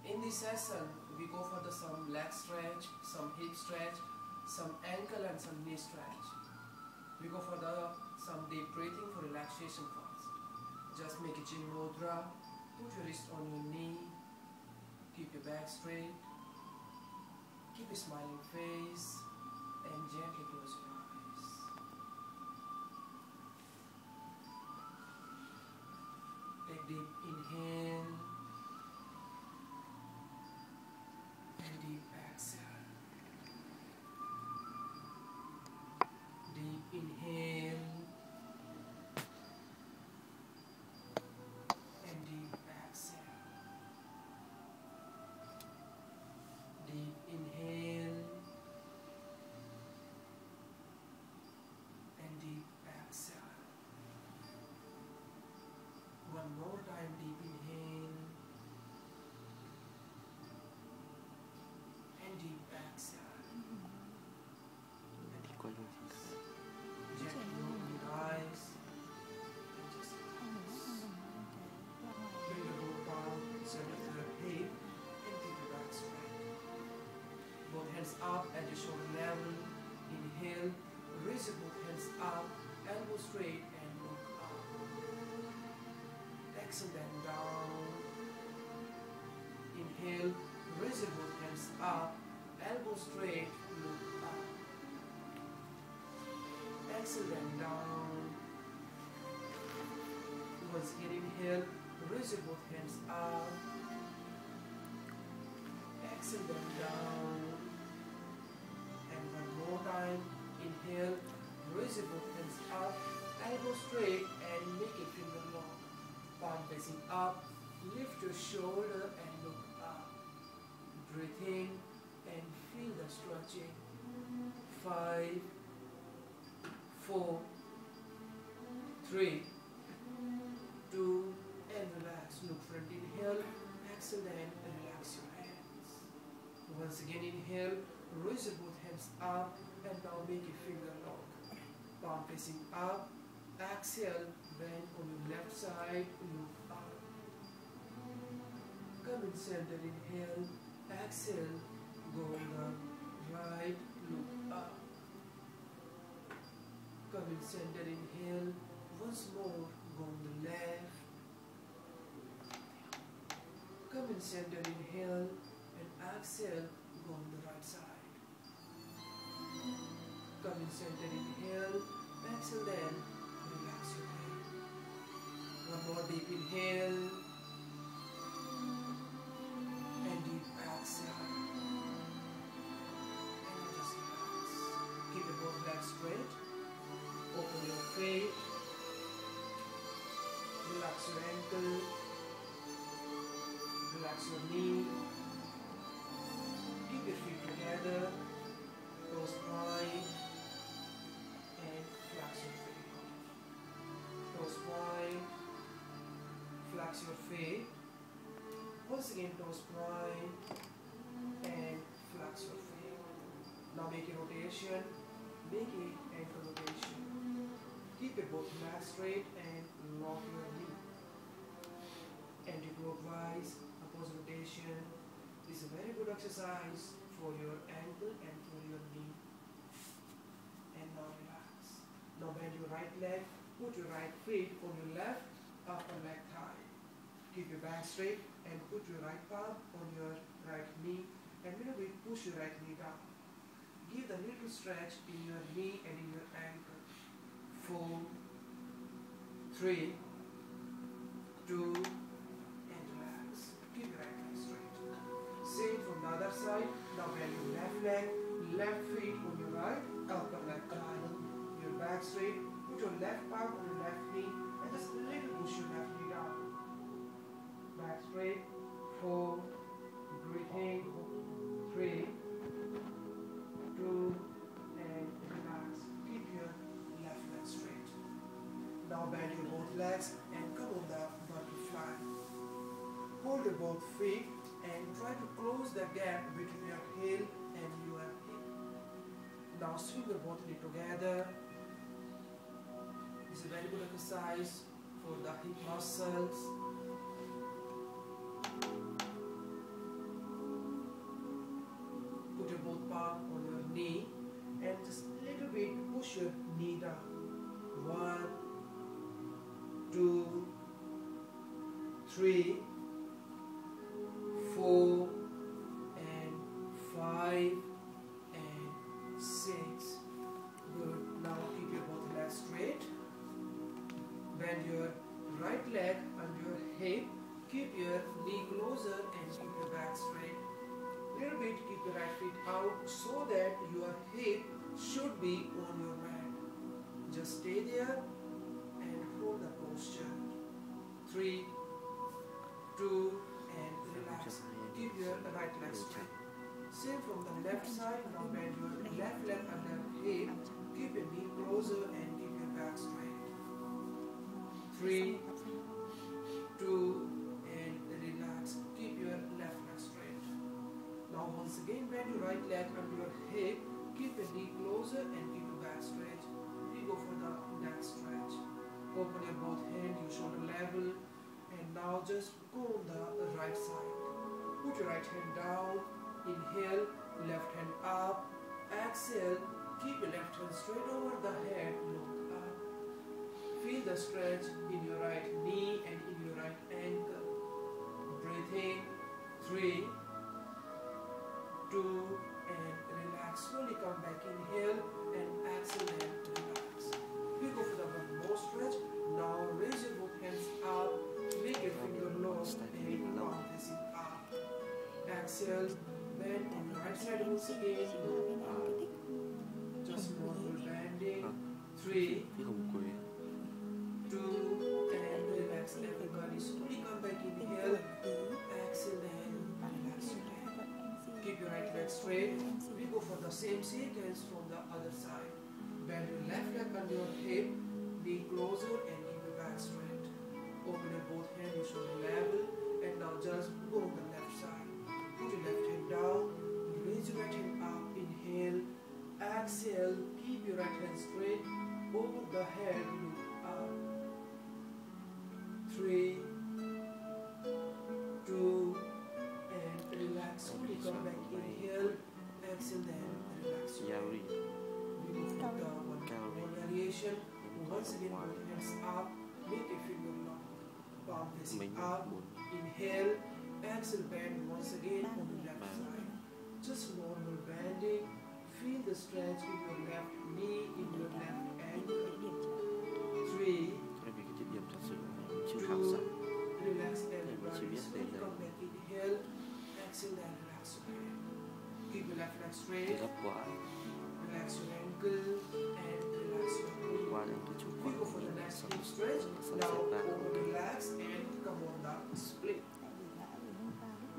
In this session, we go for some leg stretch, some hip stretch, some ankle and some knee stretch. We go for some deep breathing for relaxation first. Just make a chin mudra, put your wrist on your knee, keep your back straight, keep a smiling face, and gently close your eyes. Take deep inhale and deep exhale. Deep inhale and deep exhale. Deep inhale and deep exhale. One more time, deep inhale and deep exhale. Gently open your eyes and just relax. Bring your both palms center to your hip and keep your back straight. Both hands up at your shoulder level. Inhale, raise your both hands up, elbow straight and look up. Exhale them down. Inhale, raise your both hands up, elbow straight, look up. Exhale them down. Once again, inhale, raise your both hands up. Exhale them down. And one more time, inhale, raise your both hands up, elbow straight and make it finger long. Palm facing up, lift your shoulder and look up. Breathe in and feel the stretching. 5, 4, 3, 2, and relax. Look front, inhale, exhale and relax your hands. Once again, inhale, raise your both hands up and now make a finger lock. Palm facing up, exhale, bend on your left side, look up. Come in center, inhale, exhale, go on the right, look up. Come in center, inhale, once more, go on the left. Come in center, inhale, and exhale, go on the right side. Come in center, inhale, exhale then, relax your head. One more deep inhale, and deep exhale. And just relax. Keep your both legs straight. Open your feet. Relax your ankle. Relax your knee. Keep your feet together. Toes wide. And flex your feet. Toes wide. Flex your feet. Once again, toes wide. And flex your feet. Now make a rotation. Make an ankle rotation. Keep your both legs straight and lock your knee. Anti-clockwise, opposite rotation. This is a very good exercise for your ankle and for your knee. And now relax. Now bend your right leg. Put your right foot on your left upper leg thigh. Keep your back straight and put your right palm on your right knee. And when we push your right knee down. Give the little stretch in your knee and in your ankle. 4, 3, 2, and relax. Keep your right leg straight. Same from the other side. Now bend your left leg, left foot on your right, upper leg thigh. Your back straight. Put your left palm on your left knee and just a little push your left knee down. Back straight. 4, breathing. 3, 2, and relax. Keep your left leg straight. Now bend your both legs and come on the butterfly. Hold your both feet and try to close the gap between your heel and your hip. Now swing your both knee together. This is a very good exercise for the hip muscles. palm on your knee and just little bit push your knee down. 1, 2, 3, 4 and 5 and 6. Good. Now keep your both legs straight. Bend your right leg under your hip. Keep your knee closer and keep your back straight. Little bit keep your right feet out so that your hip should be on your mat. Just stay there and hold the posture. 3, 2 and relax. Keep your right leg straight. Same from the left side. Now bend your left leg under hip. Keep your knee closer and keep your back straight. 3, 2 and relax. Keep your left leg straight. Now once again bend your right leg under your hip. Keep your knee closer and keep your back straight. We go for the next stretch. Open your both hands, your shoulder level. And now just go on the right side. Put your right hand down. Inhale, left hand up. Exhale, keep your left hand straight over the head. Look up. Feel the stretch in your right knee and in your right ankle. Breathe in. 3, 2 and relax. Slowly come back. Inhale and exhale and relax. We go for the one more stretch. Now raise your both hands up. Make your finger long and palm facing up. Exhale. Bend on the right side once again. Just normal bending. 3, 2 and relax. Everybody slowly come back. Inhale. Exhale and relax your head. Keep your right leg straight. We go for the same sequence from the other side. Bend your left leg under your hip. Knee closer and keep your back straight. Open your both hands, your shoulder level. And now just go on the left side. Put your left hand down. Raise your right hand up. Inhale. Exhale. Keep your right hand straight. Over the head. Look up. 3, 2 and relax. Slowly come back. Inhale. Exhale then relax. We go for the one more variation. Once again, both hands up. Make a finger long. Palm facing up. Inhale. Exhale, bend once again on the left side. Just normal bending. Feel the stretch in your left knee, in your left ankle. 3, 2, relax everybody. Slowly come back. Inhale. Exhale and relax your head. Keep your left leg straight. Relax your ankle and relax your knee. We go for the next hip stretch. Now relax and come on the split.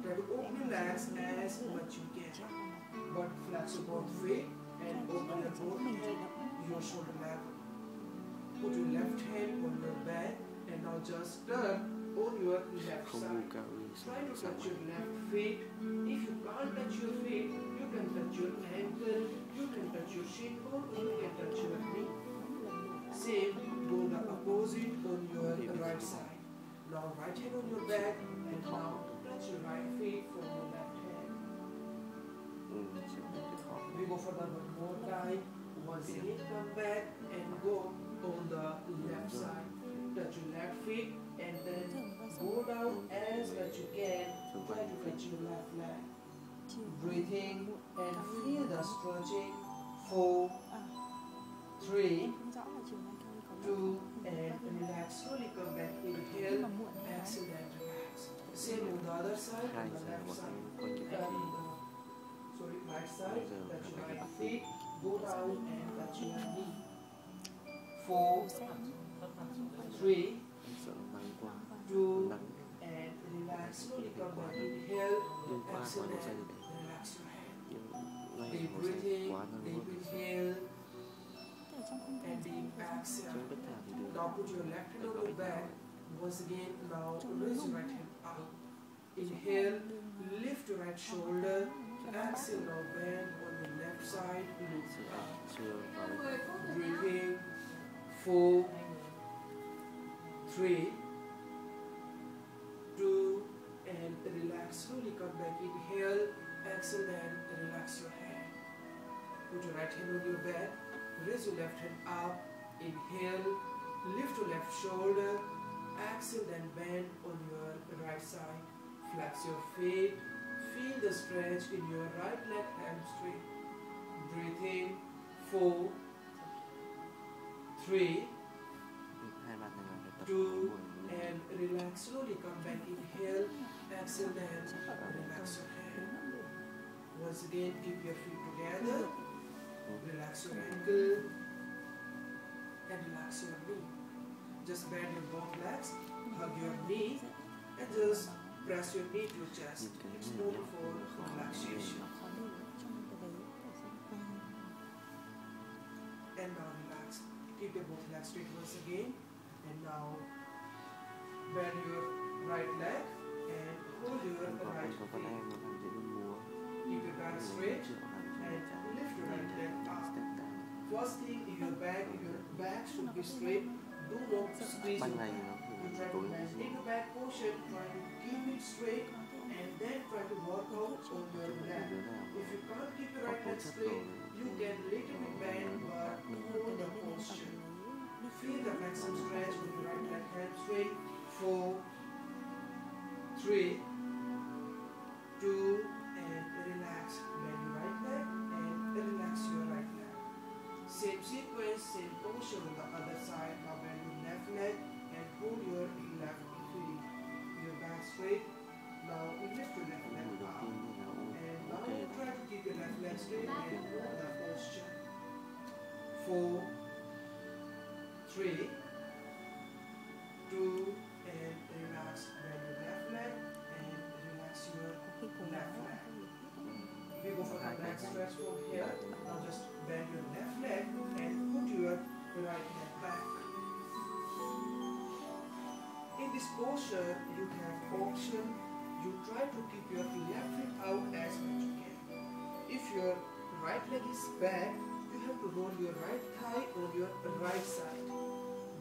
Try to open your legs as much you can, but flex your both feet and open your both hand, your shoulder level. Put your left hand on your back and now just turn on your left side. Try to touch your left feet. If you can't touch your feet, you can touch your ankle, you can touch your shin bone, or you can touch your knee. Same, go the opposite on your right side. Now right hand on your back and now touch your right feet from your left hand. We go for that one more time. Once again, come back and go on the left side. Touch your left feet and then go down as much you can. Try to touch your left leg. Breathing and feel the stretching. 4, 3, 2 and relax. Slowly come back. Inhale, exhale and relax. Same on the other side, on the left side. Right side, touch your right feet, go down and touch your knee. 4, 3, 2 and relax. Slowly come back. Inhale, exhale and relax your head. Deep breathing, deep inhale and deep exhale. Now put your left hand on your back. Once again, now raise your right hand up. Inhale, lift your right shoulder. Exhale, now bend on your left side. Look up. Breathing. 4, 3, 2 and relax. Slowly come back. Inhale, exhale and relax your head. Put your right hand on your back. Raise your left hand up. Inhale. Lift your left shoulder. Exhale, then bend on your right side. Flex your feet. Feel the stretch in your right leg hamstring. Breathe in. 4, 3, 2, and relax. Slowly come back. Inhale. Exhale, then relax your hand. Once again, keep your feet together. Relax your ankle and relax your knee. Just bend your both legs, hug your knee, and just press your knee to your chest. It's only for relaxation. And now relax. Keep your both legs straight once again. And now bend your right leg and hold your right feet. Keep your back straight and lift your right leg up. First thing, your back should be straight. Do not squeeze your back. You try to maintain your back portion, try to keep it straight, and then try to work out on your leg. If you can't keep your right leg straight, you can little bit bend but hold the posture. Feel the maximum stretch with your right leg hamstring. 4, 3, 2, and relax. Bend your right leg and relax your right leg. Same sequence, same posture on the other side. Now bend your left leg and hold your left feet. Your back straight. Now lift your left leg up. And now try to keep your left leg straight and hold the posture. 4, 3, 2, and relax. Bend your left leg and relax your left leg. We go for the next stretch from here. Now just bend your left leg and put your right leg back. In this posture, you have option. You try to keep your left foot out as much you can. If your right leg is back, you have to roll your right thigh on your right side.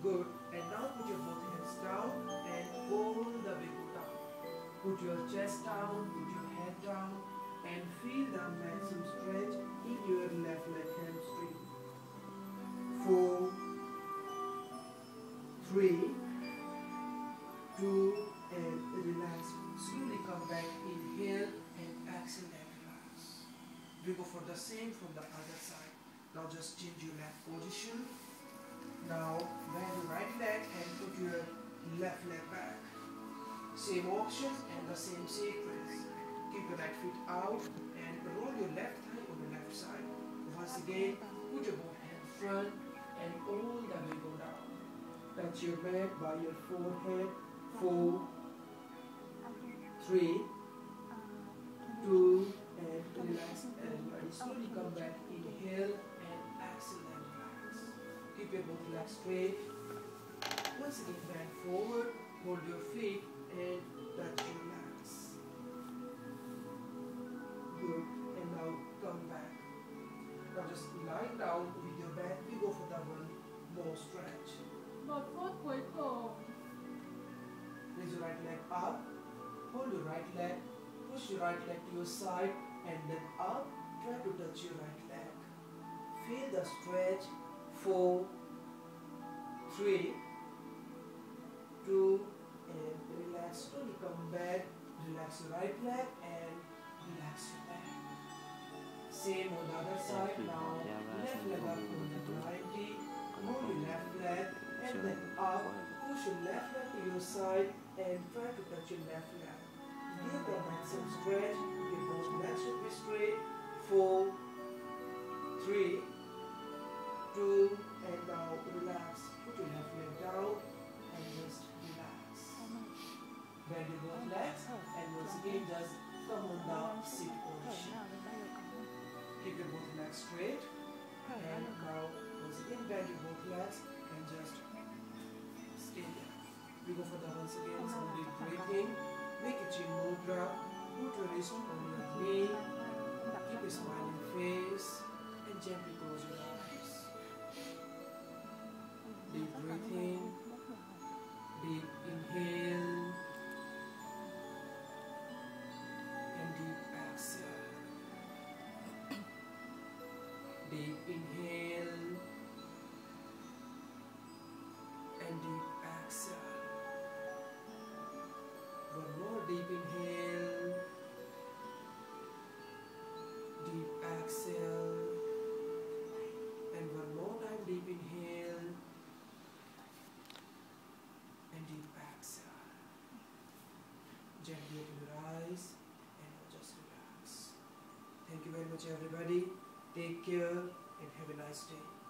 Good. And now put your both hands down and all the way go down. Put your chest down, put your head down, and feel the maximum stretch in your left leg hamstring. 4, 3, 2, and relax. Slowly come back. Inhale and exhale and relax. We go for the same from the other side. Now just change your left position. Now bend your right leg and put your left leg back. Same option and the same sequence. Keep your right foot out and roll your left thigh on the left side. Once again, put your both hands front and all the way go down. Touch your back by your forehead. 4, 3, 2, and relax. And slowly come back. Inhale and exhale and relax. Keep your both legs straight. Once again, bend forward. Hold your feet and touch your legs. Good. And now come back. Now just lie down with your back. We go for the one more stretch. Raise your right leg up. Hold your right leg. Push your right leg to your side and then up. Try to touch your right leg. Feel the stretch. 4, 3, 2, and relax. Slowly come back. Relax your right leg and relax your back. Same on the other side. Now left leg up on the 90. Hold your left leg and then up. Push your left leg to your side and try to touch your left leg. Give the maximum stretch. Your both legs should be straight. 4, 3, 2, and now relax. Put your left leg down and just relax. Bend your both legs and once again just come on the sit position. Keep your both legs straight and now once again bend your both legs and just stay there. We go for the once again some deep breathing. Make a chin mudra. Put your wrist on your knee. Keep a smiling face and gently close your eyes. Deep breathing. Deep inhale. And deep exhale. inhale and deep exhale. One more deep inhale, deep exhale, and one more time deep inhale and deep exhale. Gently open your eyes and now just relax. Thank you very much everybody. Take care and have a nice day.